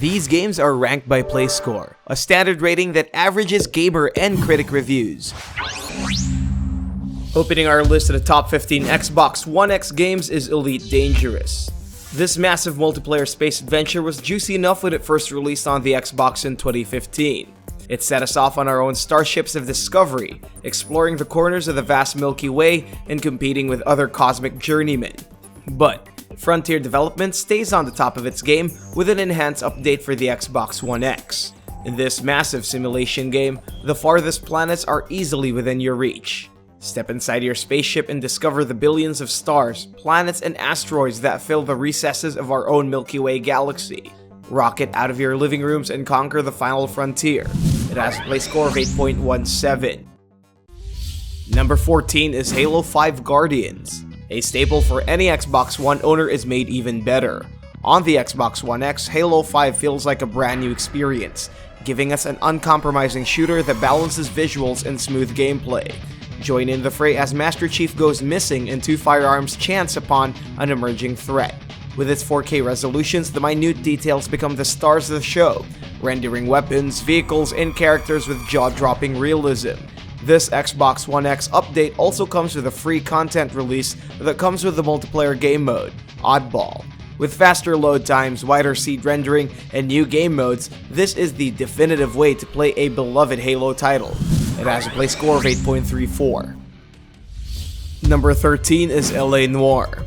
These games are ranked by play score, a standard rating that averages gamer and critic reviews. Opening our list of the top 15 Xbox One X games is Elite Dangerous. This massive multiplayer space adventure was juicy enough when it first released on the Xbox in 2015. It set us off on our own starships of discovery, exploring the corners of the vast Milky Way and competing with other cosmic journeymen. But Frontier Development stays on the top of its game with an enhanced update for the Xbox One X. In this massive simulation game, the farthest planets are easily within your reach. Step inside your spaceship and discover the billions of stars, planets, and asteroids that fill the recesses of our own Milky Way galaxy. Rocket out of your living rooms and conquer the final frontier. It has a play score of 8.17. Number 14 is Halo 5 Guardians. A staple for any Xbox One owner is made even better. On the Xbox One X, Halo 5 feels like a brand new experience, giving us an uncompromising shooter that balances visuals and smooth gameplay. Join in the fray as Master Chief goes missing and two firearms chance upon an emerging threat. With its 4K resolutions, the minute details become the stars of the show, rendering weapons, vehicles, and characters with jaw-dropping realism. This Xbox One X update also comes with a free content release that comes with the multiplayer game mode, Oddball. With faster load times, wider seed rendering, and new game modes, this is the definitive way to play a beloved Halo title. It has a play score of 8.34. Number 13 is LA Noire.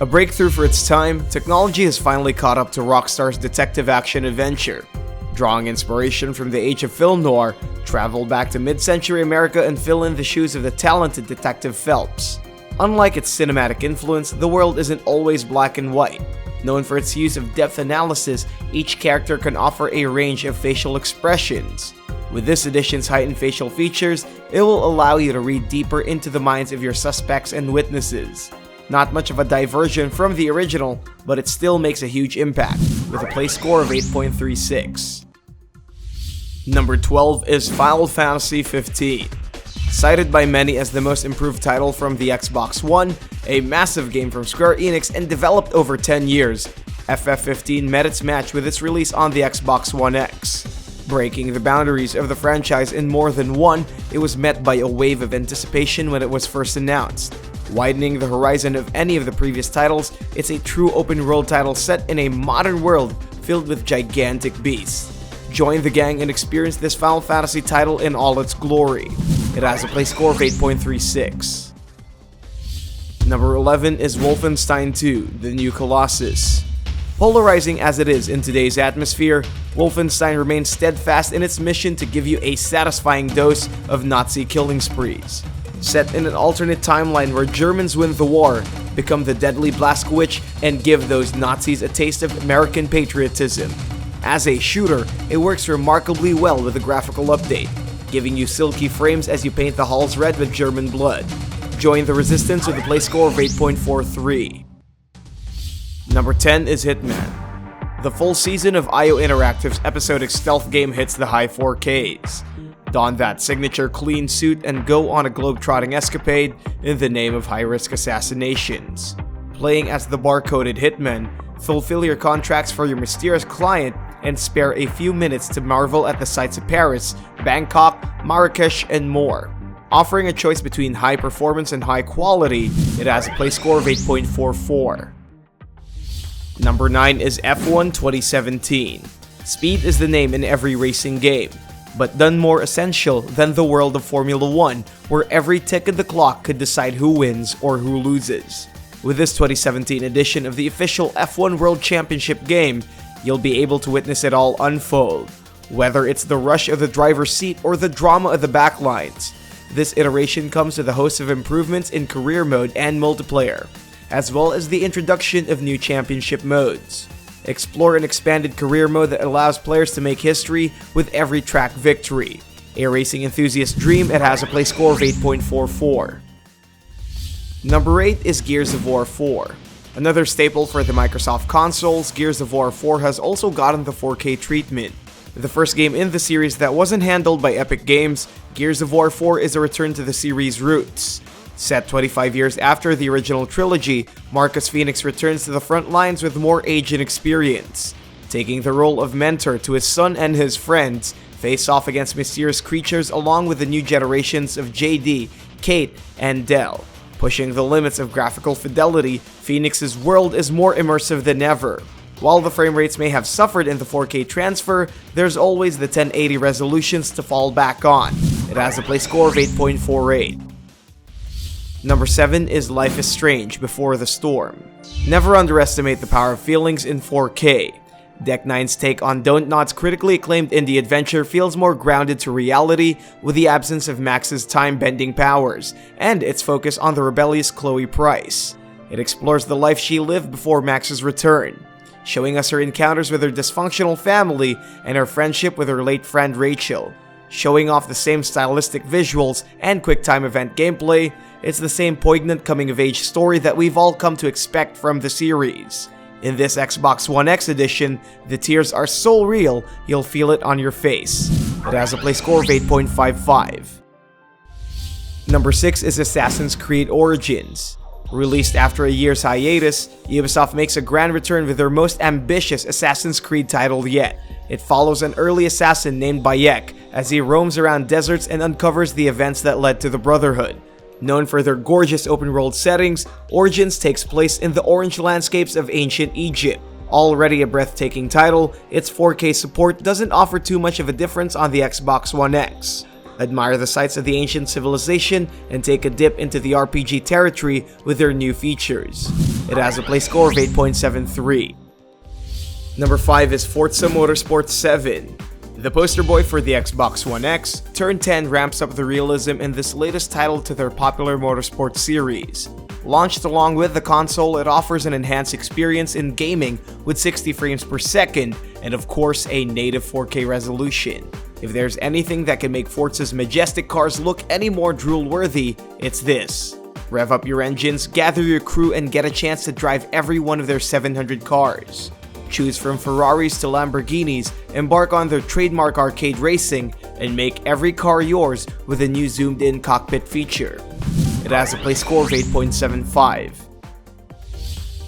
A breakthrough for its time, technology has finally caught up to Rockstar's detective action adventure. Drawing inspiration from the age of film noir, travel back to mid-century America and fill in the shoes of the talented Detective Phelps. Unlike its cinematic influence, the world isn't always black and white. Known for its use of depth analysis, each character can offer a range of facial expressions. With this edition's heightened facial features, it will allow you to read deeper into the minds of your suspects and witnesses. Not much of a diversion from the original, but it still makes a huge impact, with a play score of 8.36. Number 12 is Final Fantasy XV. Cited by many as the most improved title from the Xbox One, a massive game from Square Enix and developed over 10 years, FF15 met its match with its release on the Xbox One X. Breaking the boundaries of the franchise in more than one, it was met by a wave of anticipation when it was first announced. Widening the horizon of any of the previous titles, it's a true open-world title set in a modern world filled with gigantic beasts. Join the gang and experience this Final Fantasy title in all its glory. It has a play score of 8.36. Number 11 is Wolfenstein II, The New Colossus. Polarizing as it is in today's atmosphere, Wolfenstein remains steadfast in its mission to give you a satisfying dose of Nazi killing sprees. Set in an alternate timeline where Germans win the war, become the deadly Blazkowicz, and give those Nazis a taste of American patriotism. As a shooter, it works remarkably well with a graphical update, giving you silky frames as you paint the halls red with German blood. Join the resistance with a play score of 8.43. Number 10 is Hitman. The full season of IO Interactive's episodic stealth game hits the high 4Ks. Don that signature clean suit and go on a globe-trotting escapade in the name of high-risk assassinations. Playing as the barcoded hitman, fulfill your contracts for your mysterious client and spare a few minutes to marvel at the sights of Paris, Bangkok, Marrakesh, and more. Offering a choice between high performance and high quality, it has a play score of 8.44. Number 9 is F1 2017. Speed is the name in every racing game, but none more essential than the world of Formula 1, where every tick of the clock could decide who wins or who loses. With this 2017 edition of the official F1 World Championship game, you'll be able to witness it all unfold. Whether it's the rush of the driver's seat or the drama of the backlines, this iteration comes with a host of improvements in career mode and multiplayer, as well as the introduction of new championship modes. Explore an expanded career mode that allows players to make history with every track victory. A racing enthusiast dream, it has a play score of 8.44. Number 8 is Gears of War 4. Another staple for the Microsoft consoles, Gears of War 4 has also gotten the 4K treatment. The first game in the series that wasn't handled by Epic Games, Gears of War 4 is a return to the series' roots. Set 25 years after the original trilogy, Marcus Phoenix returns to the front lines with more age and experience. taking the role of mentor to his son and his friends, face off against mysterious creatures along with the new generations of JD, Kate, and Del. Pushing the limits of graphical fidelity, Phoenix's world is more immersive than ever. While the frame rates may have suffered in the 4K transfer, there's always the 1080 resolutions to fall back on. It has a play score of 8.48. Number 7 is Life is Strange Before the Storm. Never underestimate the power of feelings in 4K. Deck 9's take on Don't Nod's critically acclaimed indie adventure feels more grounded to reality with the absence of Max's time-bending powers, and its focus on the rebellious Chloe Price. It explores the life she lived before Max's return, showing us her encounters with her dysfunctional family and her friendship with her late friend Rachel. Showing off the same stylistic visuals and quick-time event gameplay, it's the same poignant coming-of-age story that we've all come to expect from the series. In this Xbox One X edition, the tears are so real, you'll feel it on your face. It has a play score of 8.55. Number 6 is Assassin's Creed Origins. Released after a year's hiatus, Ubisoft makes a grand return with their most ambitious Assassin's Creed title yet. It follows an early assassin named Bayek as he roams around deserts and uncovers the events that led to the Brotherhood. Known for their gorgeous open-world settings, Origins takes place in the orange landscapes of ancient Egypt. Already a breathtaking title, its 4K support doesn't offer too much of a difference on the Xbox One X. Admire the sights of the ancient civilization and take a dip into the RPG territory with their new features. It has a play score of 8.73. Number 5 is Forza Motorsport 7. The poster boy for the Xbox One X, Turn 10 ramps up the realism in this latest title to their popular motorsport series. Launched along with the console, it offers an enhanced experience in gaming with 60 frames per second and of course a native 4K resolution. If there's anything that can make Forza's majestic cars look any more drool-worthy, it's this. Rev up your engines, gather your crew, and get a chance to drive every one of their 700 cars. Choose from Ferraris to Lamborghinis, embark on their trademark arcade racing, and make every car yours with a new zoomed-in cockpit feature. It has a play score of 8.75.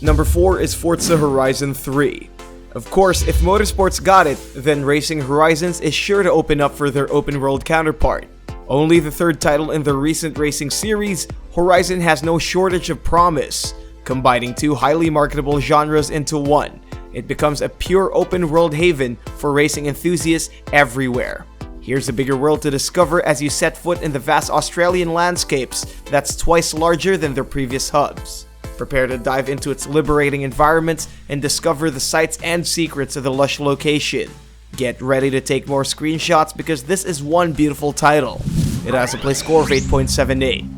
Number 4 is Forza Horizon 3. Of course, if Motorsport's got it, then Racing Horizons is sure to open up for their open-world counterpart. Only the third title in their recent racing series, Horizon has no shortage of promise. Combining two highly marketable genres into one, it becomes a pure open-world haven for racing enthusiasts everywhere. Here's a bigger world to discover as you set foot in the vast Australian landscapes that's twice larger than their previous hubs. Prepare to dive into its liberating environments and discover the sights and secrets of the lush location. Get ready to take more screenshots because this is one beautiful title. It has a play score of 8.78.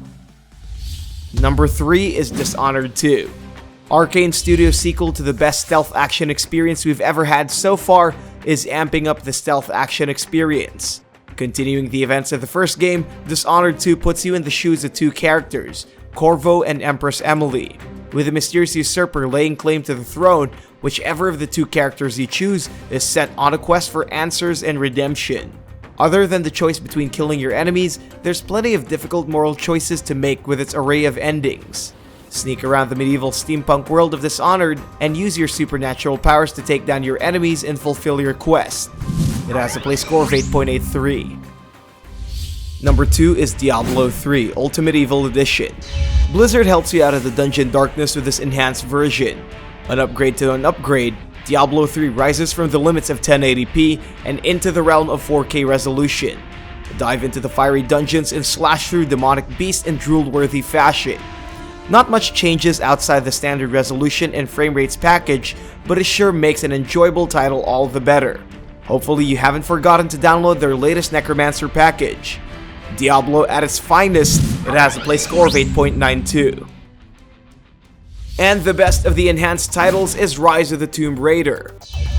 Number 3 is Dishonored 2. Arcane Studios' sequel to the best stealth action experience we've ever had so far is amping up the stealth action experience. Continuing the events of the first game, Dishonored 2 puts you in the shoes of two characters, Corvo and Empress Emily. With a mysterious usurper laying claim to the throne, whichever of the two characters you choose is set on a quest for answers and redemption. Other than the choice between killing your enemies, there's plenty of difficult moral choices to make with its array of endings. Sneak around the medieval steampunk world of Dishonored and use your supernatural powers to take down your enemies and fulfill your quest. It has a play score of 8.83. Number 2 is Diablo 3 Ultimate Evil Edition. Blizzard helps you out of the dungeon darkness with this enhanced version. An upgrade to an upgrade, Diablo 3 rises from the limits of 1080p and into the realm of 4K resolution. Dive into the fiery dungeons and slash through demonic beasts in drool-worthy fashion. Not much changes outside the standard resolution and frame rates package, but it sure makes an enjoyable title all the better. Hopefully you haven't forgotten to download their latest Necromancer package. Diablo at its finest, it has a play score of 8.92. And the best of the enhanced titles is Rise of the Tomb Raider.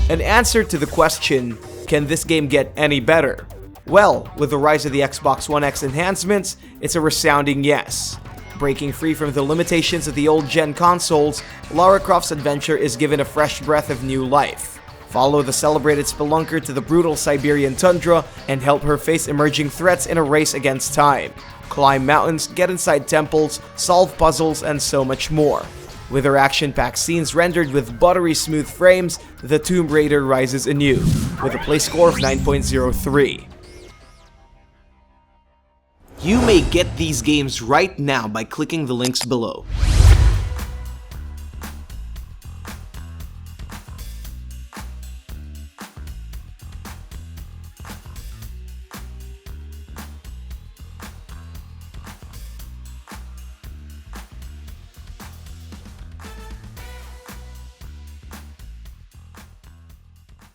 An answer to the question, can this game get any better? Well, with the rise of the Xbox One X enhancements, it's a resounding yes. Breaking free from the limitations of the old-gen consoles, Lara Croft's adventure is given a fresh breath of new life. Follow the celebrated spelunker to the brutal Siberian tundra and help her face emerging threats in a race against time. Climb mountains, get inside temples, solve puzzles, and so much more. With their action-packed scenes rendered with buttery smooth frames, the Tomb Raider rises anew, with a play score of 9.03. You may get these games right now by clicking the links below.